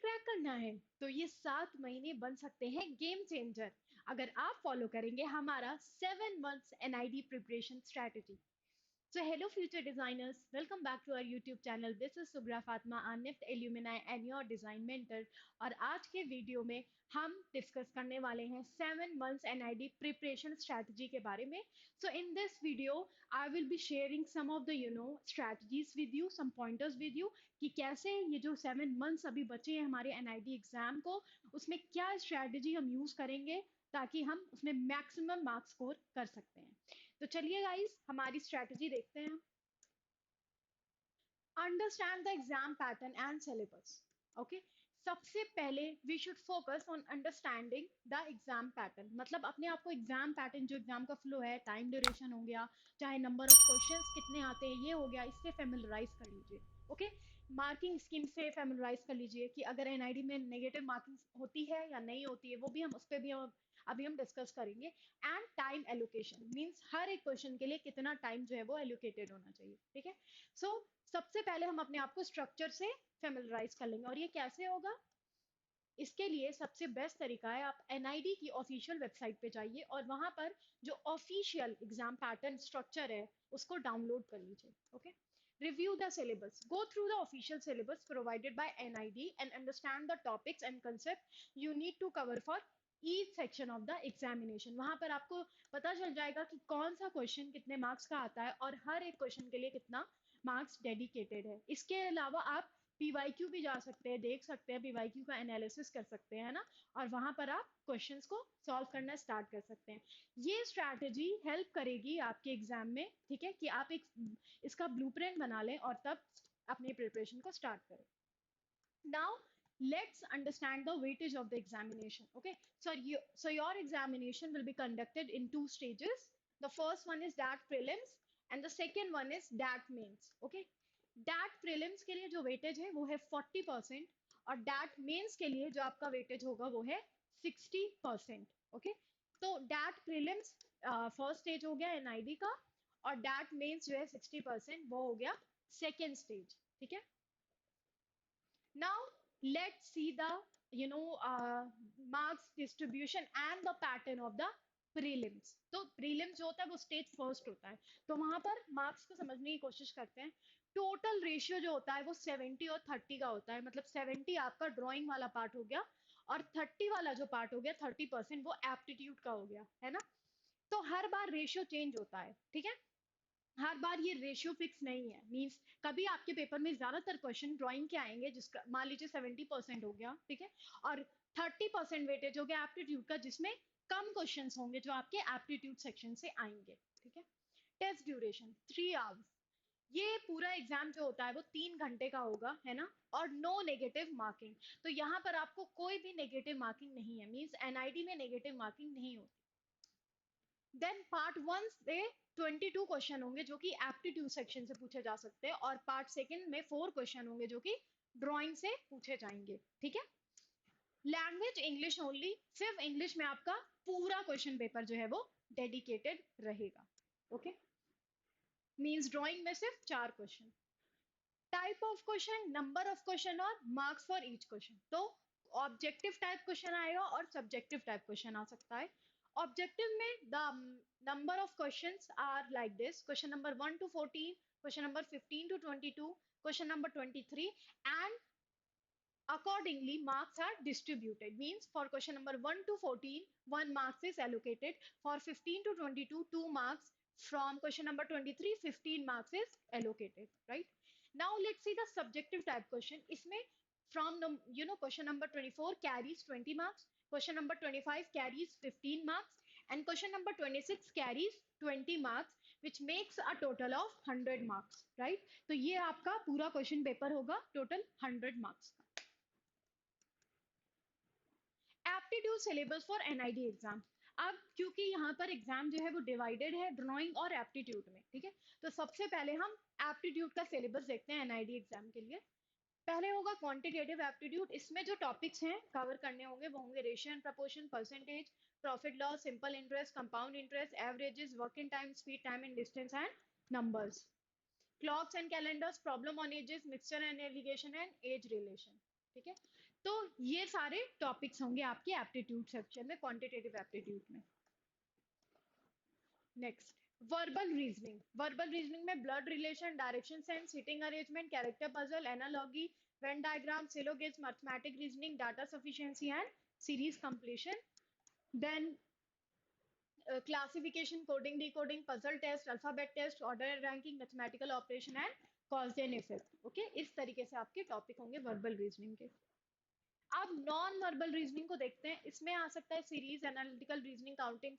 Crack करना है तो ये 7 महीने बन सकते हैं गेम चेंजर अगर आप फॉलो करेंगे हमारा 7 months NID preparation strategy. So hello future designers, welcome back to our YouTube channel. This is Sugra Fatma Anift Illumini and your design mentor. और आज के वीडियो में हम डिस्कस करने वाले हैं 7 मंथ्स एनआईडी प्रिपरेशन स्ट्रैटेजी के बारे में. So in this video, I will be sharing some of the strategies with you, some pointers with you कि कैसे ये जो 7 मंथ्स अभी बचे हैं हमारे एनआईडी एग्जाम को उसमें क्या स्ट्रैटेजी हम यूज करेंगे ताकि हम उसमें मैक्सिमम मार्क्स स्कोर कर सकते हैं. तो चलिए गाइस हमारी स्ट्रेटजी देखते हैं. Understand the exam pattern and syllabus. Okay, सबसे पहले we should focus on understanding the exam pattern. मतलब अपने आप को एग्जाम पैटर्न जो एग्जाम का फ्लो है, टाइम ड्यूरेशन हो गया, चाहे नंबर ऑफ क्वेश्चंस कितने आते हैं ये हो गया, इससे फेमिलराइज कर लीजिए. ओके, मार्किंग स्कीम से फेमिलराइज कर लीजिए कि अगर एनआईडी में नेगेटिव मार्किंग होती है या नहीं होती है, वो भी हम उस पर भी अभी हम डिस्कस करेंगे. एंड टाइम एलोकेशन मींस हर एक क्वेश्चन के लिए कितना टाइम जो है वो एलोकेटेड होना चाहिए. ठीक है, सो सबसे पहले हम अपने आप को स्ट्रक्चर से फेमिलराइज कर लेंगे. और ये कैसे होगा, इसके लिए सबसे बेस्ट तरीका है आप एनआईडी की ऑफिशियल वेबसाइट पे जाइए और वहां पर जो ऑफिशियल एग्जाम पैटर्न स्ट्रक्चर है उसको डाउनलोड कर लीजिए. Okay, review the syllabus, go through the official syllabus provided by NID and understand the topics and concept you need to cover for each section of the examination. वहां पर आपको पता चल जाएगा कि कौन सा क्वेश्चन कितने मार्क्स का आता है और हर एक क्वेश्चन के लिए कितना मार्क्स डेडिकेटेड है. इसके अलावा आप पीवाईक्यू भी जा सकते हैं, देख सकते हैं, पीवाईक्यू का एनालिसिस कर सकते हैं ना, और वहां पर आप क्वेश्चंस को सॉल्व करना स्टार्ट कर सकते हैं. ये स्ट्रैटेजी हेल्प करेगी आपके एग्जाम में. ठीक है, कि आप एक इसका ब्लूप्रिंट बना लें और तब अपनी प्रिपरेशन को स्टार्ट करें. Now let's understand the weightage of the examination. Okay, so your examination will be conducted in 2 stages. The first one is dat prelims and the second one is dat mains. Okay, dat prelims के लिए जो weightage है वो है 40% और dat mains के लिए जो आपका weightage होगा वो है 60%. Okay, तो dat prelims फर्स्ट स्टेज हो गया एनआईडी का और dat mains जो है 60% वो हो गया सेकेंड स्टेज. ठीक है, now let's see the marks distribution and the pattern of the prelims. तो prelims जो होता है वो स्टेज फर्स्ट होता है, तो वहां पर मार्क्स को समझने की कोशिश करते हैं. टोटल रेशियो जो होता है वो 70 और 30 का होता है. मतलब 70 आपका ड्राइंग वाला पार्ट हो गया और 30 वाला जो पार्ट हो गया 30% वो एप्टीट्यूड का हो गया है ना. तो हर बार रेशियो चेंज होता है. ठीक है, हर बार ये रेशियो फिक्स नहीं है. मींस कभी आपके पेपर में ज्यादातर क्वेश्चन ड्राइंग के आएंगे जिसका मान लीजिए 70% हो गया. ठीक है, और 30% वेटेज हो गया एप्टीट्यूड का जिसमें कम क्वेश्चंस होंगे जो आपके एप्टीट्यूड सेक्शन से आएंगे. ठीक है, टेस्ट ड्यूरेशन 3 आवर्स. ये पूरा एग्जाम जो होता है वो 3 घंटे का होगा है ना, और नो नेगेटिव मार्किंग. तो यहाँ पर आपको कोई भी नेगेटिव मार्किंग नहीं है. मींस एनआईडी में नेगेटिव मार्किंग नहीं होती. देन पार्ट 1 से 22 क्वेश्चन होंगे जो कि एप्टीट्यूड सेक्शन से पूछे जा सकते हैं और पार्ट सेकंड में 4 क्वेश्चन होंगे जो कि ड्राइंग से पूछे जाएंगे. ठीक है, लैंग्वेज इंग्लिश ओनली. सिर्फ इंग्लिश में आपका पूरा क्वेश्चन पेपर जो है वो डेडिकेटेड रहेगा. ओके, मींस ड्राइंग में सिर्फ 4 question. Type of question, number of question और मार्क्स फॉर ईच क्वेश्चन. तो ऑब्जेक्टिव टाइप क्वेश्चन आएगा और सब्जेक्टिव टाइप क्वेश्चन आ सकता है. ऑब्जेक्टिव में the number of questions are like this: question number 1 to 14, question number 15 to 22, question number 23, and accordingly marks are distributed. Means for question number 1 to 14 1 marks is allocated, for 15 to 22 2 marks, from question number 23 15 marks is allocated. Right, now let's see the subjective type question. इसमें from question number 24 carries 20 marks, question number 25 carries 15 marks, and question number 26 carries 20 marks, which makes a total of 100 marks. Right, तो ये आपका पूरा question paper होगा total 100 marks का. Aptitude syllabus for NID exam. अब क्योंकि यहाँ पर एग्जाम जो है वो डिवाइडेड है ड्राइंग और एप्टीट्यूड में. ठीक है, तो सबसे पहले हम एप्टीट्यूड का सिलेबस देखते हैं एनआईडी एग्जाम के लिए. पहले होगा क्वांटिटेटिव एप्टीट्यूड. इसमें जो टॉपिक्स हैं कवर करने होंगे वो होंगे ratio and proportion, percentage, profit loss, simple interest, compound interest, averages, working time, speed, time and distance and numbers, clocks and calendars, problem on ages, mixture and alligation and age relation. ठीक है, तो ये सारे topics होंगे आपके aptitude section में, quantitative aptitude में। Next, verbal reasoning. Verbal reasoning में blood relation, direction sense, sitting arrangement, character puzzle, analogy, Venn diagram, syllogism, mathematic reasoning, data sufficiency and series completion. Then classification, coding, decoding, puzzle test, alphabet test, order and ranking, mathematical operation and cause and effect. Okay, इस तरीके से आपके topic होंगे verbal reasoning के। अब non verbal reasoning को देखते हैं। इसमें आ सकता है series, analytical reasoning, counting,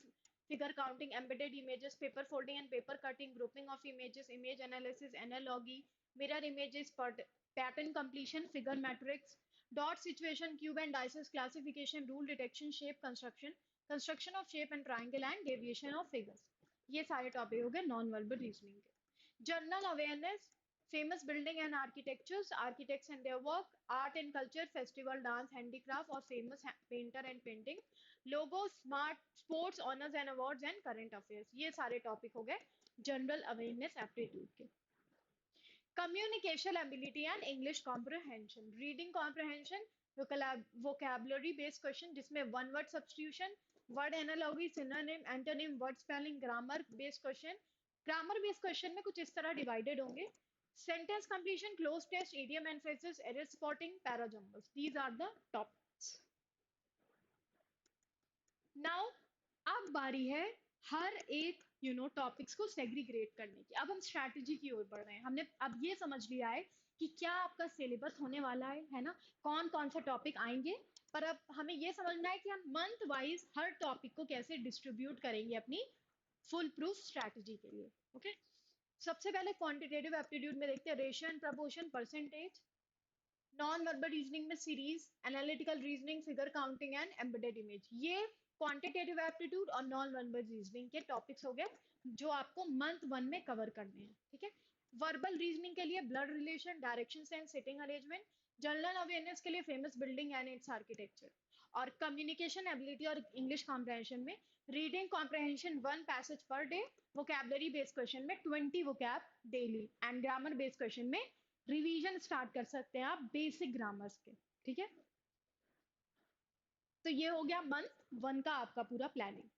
figure counting, embedded images, paper folding and paper cutting, grouping of images, image analysis, analogy, mirror images, pattern completion, figure matrix, dot situation, cube and dices, classification, rule detection, shape construction, construction of shape and triangle and deviation of figures. ये सारे topic हो गए non verbal reasoning के। General awareness, famous building and architectures, architects and their work, art and culture, festival, dance, handicraft और famous painter and painting, logo, smart, sports, honors and awards and current affairs। ये सारे topic हो गए general awareness aptitude के। Communication ability and English comprehension, reading comprehension, vocabulary based question जिसमें one word substitution, word analogy, synonym, antonym, word spelling, grammar based question. Grammar based question में कुछ इस तरह डिवाइडेड होंगे: sentence completion, close test, idiom and phrases, error spotting, parajumbles. These are the topics. Now, अब बारी है हर एक topics को सेग्रीगेट करने की। अब हम स्ट्रैटेजी की ओर बढ़ रहे हैं। हमने अब ये समझ लिया है कि क्या आपका सिलेबस होने वाला है ना, कौन कौन सा टॉपिक आएंगे। पर अब हमें ये समझना है कि हम मंथ वाइज हर टॉपिक को कैसे डिस्ट्रीब्यूट करेंगे अपनी फुल प्रूफ स्ट्रैटेजी के लिए। ओके, सबसे पहले क्वांटिटेटिव एप्टीट्यूड में देखते हैं ratio and proportion, percentage. Non verbal reasoning में series, analytical reasoning, figure counting and embedded image. ये क्वांटिटेटिव एप्टीट्यूड और नॉन वर्बल रीजनिंग के टॉपिक्स हो गए जो आपको मंथ 1 में कवर करने हैं। ठीक है, वर्बल रीजनिंग के लिए blood relation, direction sense, sitting arrangement. General awareness के लिए famous building and it's architecture. और कम्युनिकेशन एबिलिटी और इंग्लिश कॉम्प्रहेंशन में reading comprehension 1 passage per day, vocabulary based question में 20 vocab daily, and grammar based question में revision start कर सकते हैं आप बेसिक ग्रामर्स के। ठीक है, तो ये हो गया मंथ 1 का आपका पूरा प्लानिंग।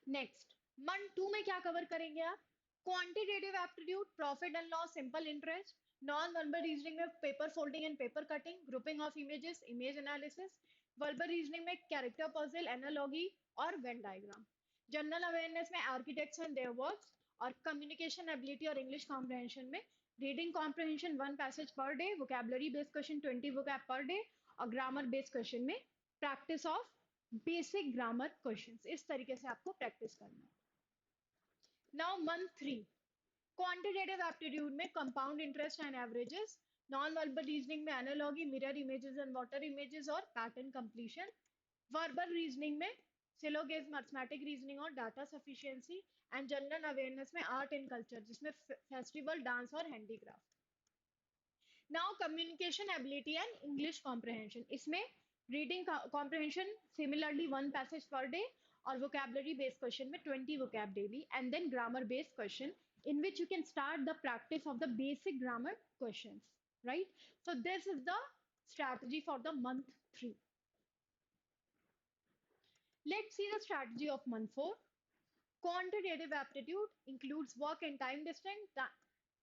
नेक्स्ट, मंथ 2 में क्या कवर करेंगे आप? Quantitative aptitude, profit and loss, simple interest. Non verbal reasoning में paper folding and paper cutting, grouping of images, image analysis. Verbal reasoning में कैरेक्टर पजल, एनालॉगी और वेन डायग्राम। जनरल अवेयरनेस में architects and their works. और communication ability और English comprehension में reading comprehension 1 passage per day, vocabulary based question 20 vocab per day, और grammar based question में practice of basic grammar questions. इस तरीके से आपको प्रैक्टिस करना है। नाउ मंथ 3, क्वांटिटेटिव एप्टीट्यूड में compound interest and averages. Non verbal reasoning में analogy, mirror images and water images और पैटर्न कंप्लीशन। वर्बल रीजनिंग में सिलोगिज्म, अरिथमेटिक रीजनिंग और data sufficiency. And general awareness में आर्ट एंड कल्चर जिसमें festival, dance और handicraft. Now communication ability and English comprehension, इसमें reading comprehension similarly 1 passage per day, और vocabulary based question में 20 vocab daily, and then grammar based question in which you can start the practice of the basic grammar questions, right? So this is the strategy for the month 3. Let's see the strategy of month 4. Quantitative aptitude includes work and time distance,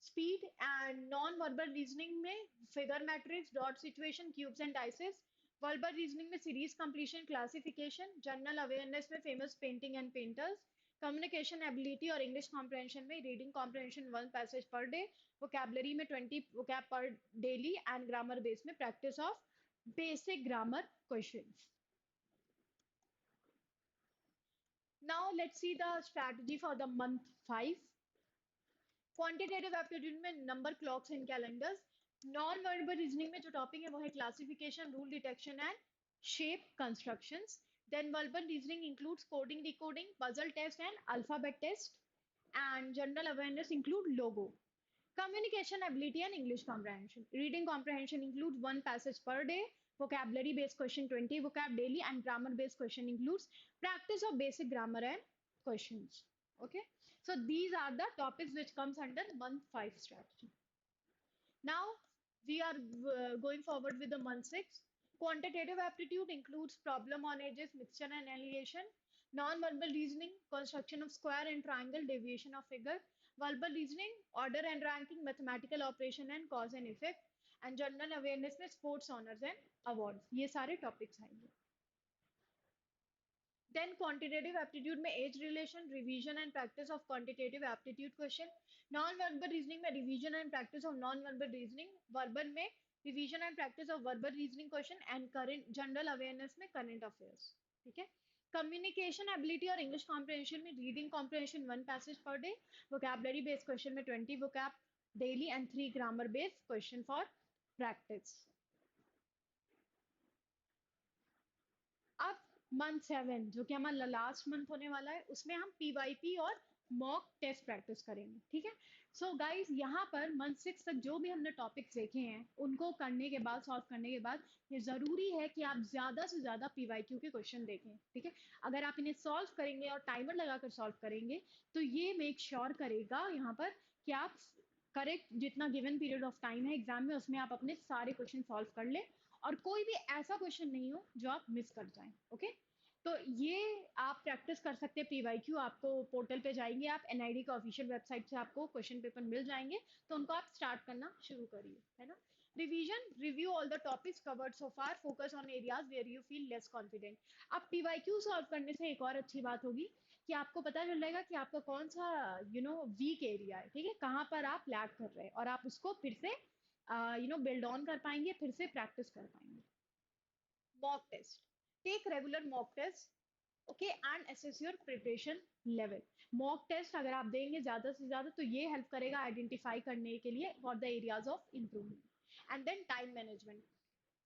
speed, and non-verbal reasoning में figure matrix, dot situation, cubes and dices. Verbal reasoning में series completion, classification. General awareness में famous painting and painters. Communication ability और English comprehension में reading comprehension 1 passage per day, vocabulary में 20 vocab per daily, and grammar base में practice of basic grammar questions. Now let's see the strategy for the month 5. Quantitative aptitude में number, clocks and calendars. Non verbal reasoning में जो topic है वो है classification, rule detection and shape constructions. Then verbal reasoning includes coding, decoding, puzzle test and alphabet test. And general awareness include logo. Communication ability and English comprehension. Reading comprehension includes 1 passage per day, vocabulary based question 20 vocab daily, and grammar based question includes practice of basic grammar and questions. Okay, so these are the topics which comes under month 5 strategy. Now We are going forward with the month 6. Quantitative aptitude includes problem on edges, mixture and annihilation, non-verbal reasoning, construction of square and triangle, deviation of figure, verbal reasoning, order and ranking, mathematical operation and cause and effect, and general awareness में sports honors and awards. ये सारे topics आएंगे. Then quantitative aptitude में age relation, revision and practice of quantitative aptitude question. Non-verbal reasoning में revision and practice of non-verbal reasoning. Verbal में revision and practice of verbal reasoning question and current general awareness में current affairs. ठीक है. Communication ability और English comprehension में reading comprehension 1 passage per day. Vocabulary based question में 20 vocab daily and 3 grammar based question for practice. अब month 7 जो कि हमारा लास्ट मंथ होने वाला है उसमें हम पीवाईपी और मॉक टेस्ट प्रैक्टिस करेंगे. ठीक है. सो गाइस यहाँ पर मंथ 6 तक जो भी हमने टॉपिक्स देखे हैं उनको करने के बाद सॉल्व करने के बाद ये जरूरी है कि आप ज्यादा से ज्यादा पीवाईक्यू के क्वेश्चन देखें. ठीक है. अगर आप इन्हें सॉल्व करेंगे और टाइमर लगाकर सॉल्व करेंगे तो ये मेक श्योर करेगा यहाँ पर कि आप करेक्ट जितना गिवन पीरियड ऑफ टाइम है एग्जाम में उसमें आप अपने सारे क्वेश्चन सॉल्व कर लें और कोई भी ऐसा क्वेश्चन नहीं हो जो आप मिस कर जाएं. ओके. तो ये आप प्रैक्टिस कर सकते हैं पीवाईक्यू. आपको पोर्टल पे जाएंगे आप एनआईडी का ऑफिशियल वेबसाइट से आपको क्वेश्चन पेपर मिल जाएंगे तो उनको आप स्टार्ट करना शुरू करिए. है ना. Revision review all the topics covered so far focus on areas where you feel less confident. अब पीवाईक्यू सॉल्व करने से एक और अच्छी बात होगी कि आपको पता चल जाएगा कि आपका कौन सा वीक एरिया है. ठीक है. कहाँ पर आप लैग कर रहे हैं और आप उसको फिर से बिल्ड ऑन कर पाएंगे फिर से प्रैक्टिस कर पाएंगे. Mock test. Take regular mock test. Okay and assess your preparation level. Mock test अगर आप देंगे ज्यादा से ज्यादा तो ये हेल्प करेगा आइडेंटिफाई करने के लिए for the areas of improvement. And then time management.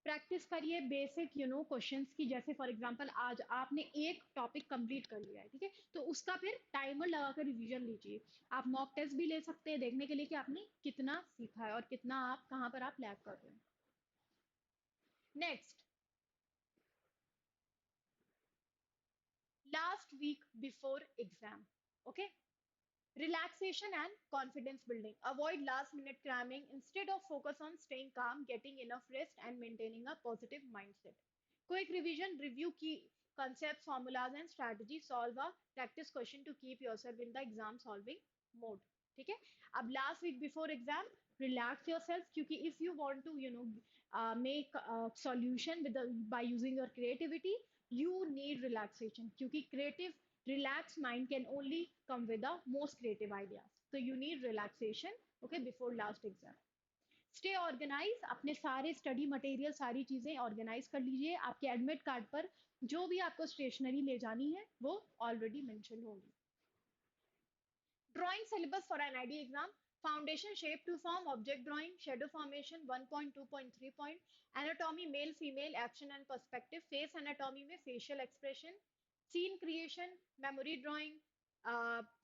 Practice करिए बेसिक क्वेश्चंस की. जैसे फॉर एग्जांपल आज आपने एक टॉपिक कंप्लीट कर लिया है. ठीक है. तो उसका फिर टाइमर लगाकर रिवीजन लीजिए. आप मॉक टेस्ट भी ले सकते हैं देखने के लिए कि आपने कितना सीखा है और कितना आप कहाँ पर आप लैग कर रहे हैं. Next, last week before exam. Okay. Relaxation and confidence building. Avoid last minute cramming. Instead of focus on staying calm, getting enough rest and maintaining a positive mindset. Quick revision, review key concepts, formulas and strategies. Solve a practice question to keep yourself in the exam solving mode. ठीक है. अब last week before exam, relax yourself क्योंकि if you want to make a solution with by using your creativity, you need relaxation क्योंकि creative relaxed mind can only come with the most creative ideas. So you need relaxation, okay, before last exam. Stay organise. अपने सारे study material सारी चीजें organise कर लीजिए. आपके admit card पर जो भी आपको स्टेशनरी ले जानी है वो ऑलरेडी मेंशन होगी. Drawing syllabus for NID exam. Foundation shape to form object drawing shadow formation 1.2.3 point. Anatomy male female action and perspective. Face anatomy में facial expression. Scene creation, memory drawing,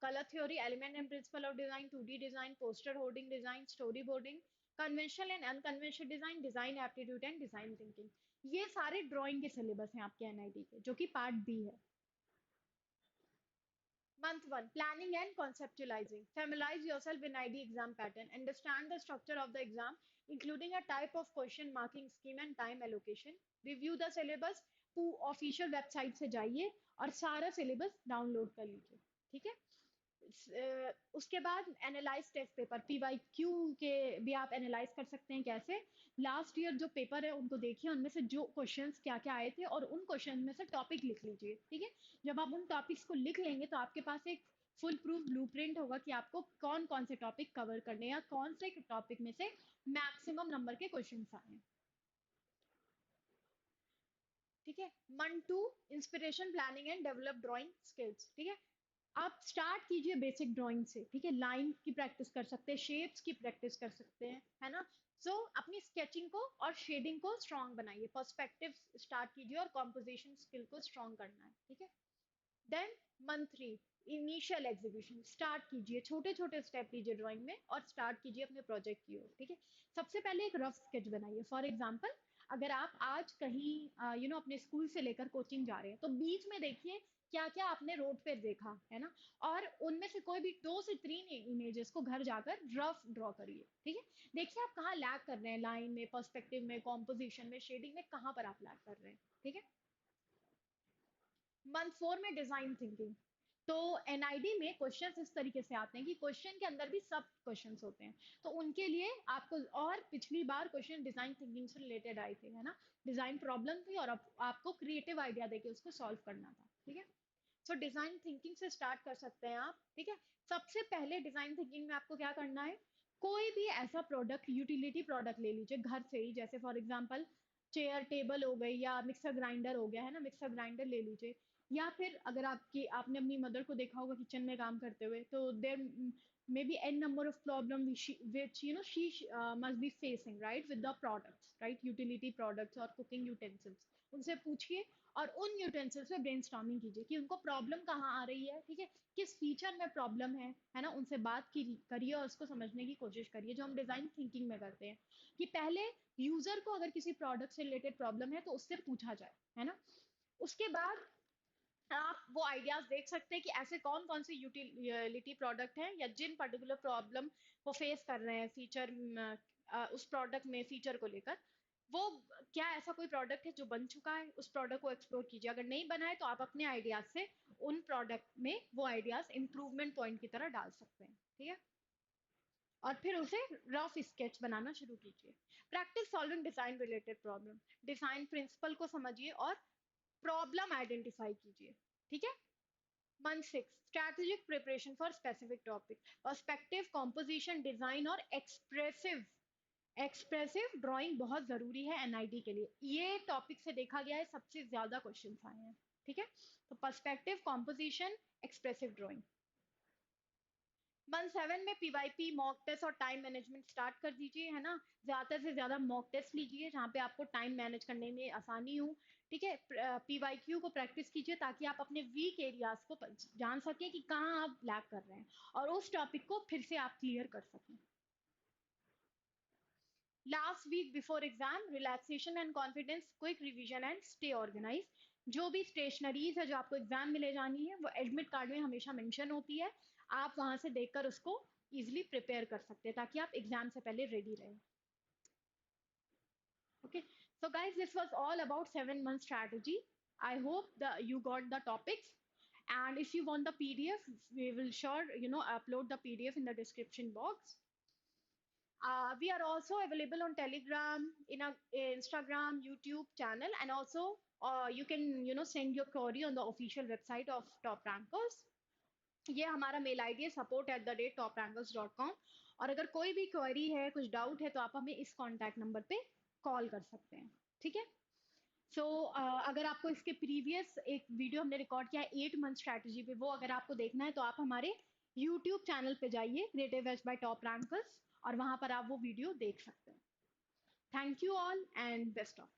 colour theory, element and principle of design, 2D design, poster hoarding design, story boarding, conventional and unconventional design, design aptitude and design thinking. ये सारे drawing के syllabus हैं आपके NIT के जो कि part B है. Month 1, planning and conceptualizing. Familiarize yourself with ID exam pattern. Understand the structure of the exam, including a type of question, marking scheme and time allocation. Review the syllabus. Official website से जाइए और सारा syllabus download कर लीजिए. ठीक है. उसके बाद एनालाइज टेस्ट पेपर पीवाईक्यू के भी आप एनालाइज कर सकते हैं. कैसे? लास्ट ईयर जो पेपर है उनको देखिए उनमें से जो क्वेश्चंस क्या क्या आए थे और उन क्वेश्चन में से टॉपिक लिख लीजिए. ठीक है. जब आप उन टॉपिक्स को लिख लेंगे तो आपके पास एक फुल प्रूफ ब्लूप्रिंट होगा कि आपको कौन कौन से टॉपिक कवर करने या कौन से टॉपिक में से मैक्सिमम नंबर के क्वेश्चन आए. ठीक है. Month 2, inspiration planning and develop drawing skills. ठीक है. आप स्टार्ट कीजिए बेसिक ड्राइंग से. ठीक है. लाइन की प्रैक्टिस कर सकते हैं, शेप्स की प्रैक्टिस कर सकते हैं. है ना. सो अपनी स्केचिंग को और शेडिंग को स्ट्रांग बनाइए. पर्सपेक्टिव स्टार्ट कीजिए और कॉम्पोजिशन स्किल को स्ट्रांग करना है. ठीक है. Then month 3, initial execution. Start कीजिए, छोटे छोटे स्टेप लीजिए ड्राइंग में और स्टार्ट कीजिए अपने प्रोजेक्ट की ओर. ठीक है. सबसे पहले एक रफ स्केच बनाइए. फॉर एग्जांपल अगर आप आज कहीं अपने स्कूल से लेकर कोचिंग जा रहे हैं तो बीच में देखिए क्या क्या आपने रोड पे देखा है ना, और उनमें से कोई भी 2 से 3 इमेजेस को घर जाकर रफ ड्रॉ करिए, ठीक है। देखिए आप कहाँ लैग कर रहे हैं, लाइन में, पर्सपेक्टिव में, कॉम्पोजिशन में, शेडिंग में, कहाँ पर आप लैग कर रहे हैं, ठीक है। मंथ 4 में डिजाइन थिंकिंग। तो एनआईडी में क्वेश्चंस इस तरीके से आते हैं कि क्वेश्चन के अंदर भी सब क्वेश्चंस होते हैं, तो उनके लिए आपको, और पिछली बार क्वेश्चन डिजाइन थिंकिंग से रिलेटेड आए थे, है ना, डिजाइन प्रॉब्लम थी और अब आपको क्रिएटिव आइडिया देके उसको सॉल्व करना था, ठीक है। सो डिजाइन थिंकिंग से स्टार्ट कर सकते हैं आप, ठीक है। सबसे पहले डिजाइन थिंकिंग में आपको क्या करना है, कोई भी ऐसा प्रोडक्ट, यूटिलिटी प्रोडक्ट ले लीजिए घर से ही, जैसे फॉर एग्जांपल चेयर टेबल हो गई, या मिक्सर ग्राइंडर हो गया, है ना, मिक्सर ग्राइंडर ले लीजिए। या फिर अगर आपकी, आपने अपनी मदर को देखा होगा किचन में काम करते हुए, तो there may be an number of problem which she must be facing, right, with the products, right, utility products और cooking utensils, उनसे पूछिए और उन यूटेंसिल्स पे ब्रेनस्टॉर्मिंग कीजिए कि उनको प्रॉब्लम कहाँ आ रही है, ठीक है, किस फीचर में प्रॉब्लम है ना, उनसे बात की करिए और उसको समझने की कोशिश करिए, जो हम डिजाइन थिंकिंग में करते हैं कि पहले यूजर को अगर किसी प्रोडक्ट से रिलेटेड प्रॉब्लम है तो उससे पूछा जाए, है ना। उसके बाद आप वो आइडियाज देख सकते हैं कि ऐसे कौन कौन से यूटिलिटी प्रोडक्ट हैं, या जिन पर्टिकुलर प्रॉब्लम वो फेस कर रहे हैं फीचर, उस प्रोडक्ट में फीचर को लेकर, वो क्या ऐसा कोई प्रोडक्ट है जो बन चुका है, उस प्रोडक्ट को एक्सप्लोर कीजिए। अगर नहीं बना है तो आप अपने आइडियाज से उन प्रोडक्ट में वो आइडियाज इंप्रूवमेंट पॉइंट की तरह डाल सकते हैं, ठीक है। और फिर उसे रफ स्केच बनाना शुरू कीजिए। Practice solving design related problem, design principle को समझिए और प्रॉब्लम आइडेंटिफाई कीजिए, ठीक है। Month 6 strategic preparation for specific topic, perspective, composition, design और एक्सप्रेसिव एक्सप्रेसिव ड्राइंग बहुत जरूरी है एनआईटी के लिए। ये टॉपिक से देखा गया है सबसे ज्यादा क्वेश्चन आए हैं, ठीक है। तो perspective, composition, expressive drawing. Month 7 में पीवाईपी, मॉक टेस्ट और टाइम मैनेजमेंट स्टार्ट कर दीजिए, है ना। ज्यादा से ज्यादा मॉक टेस्ट लीजिए जहाँ पे आपको टाइम मैनेज करने में आसानी हो, ठीक है। पीवाईक्यू को प्रैक्टिस कीजिए ताकि आप अपने वीक एरियाज को जान सके कि कहाँ आप लैग कर रहे हैं, और उस टॉपिक को फिर से आप क्लियर कर सकें। Last week before exam, relaxation and confidence, quick revision and stay organise. जो भी स्टेशनरीज है जो आपको एग्जाम में ले जानी है वो एडमिट कार्ड में हमेशा मेंशन होती है, आप वहां से देखकर उसको इजिली प्रिपेयर कर सकते हैं ताकि आप एग्जाम से पहले रेडी रहें। Okay, so guys, this was all about 7 month strategy. I hope that you got the topics, and if you want the PDF, we will sure upload the PDF in the description box. We are also available on Telegram, in a Instagram, YouTube channel, and also you can send your query on the official website of Top Rankers. ये हमारा mail ID है support@toprankers.com, और अगर कोई भी query है, कुछ doubt है, तो आप हमें इस कॉन्टैक्ट नंबर पे कॉल कर सकते हैं, ठीक है। सो अगर आपको इसके प्रीवियस एक वीडियो हमने रिकॉर्ड किया है 8 मंथ स्ट्रैटेजी पे, वो अगर आपको देखना है तो आप हमारे यूट्यूब चैनल पे जाइए, creative edge by top rankers, और वहां पर आप वो वीडियो देख सकते हैं। Thank you all and best of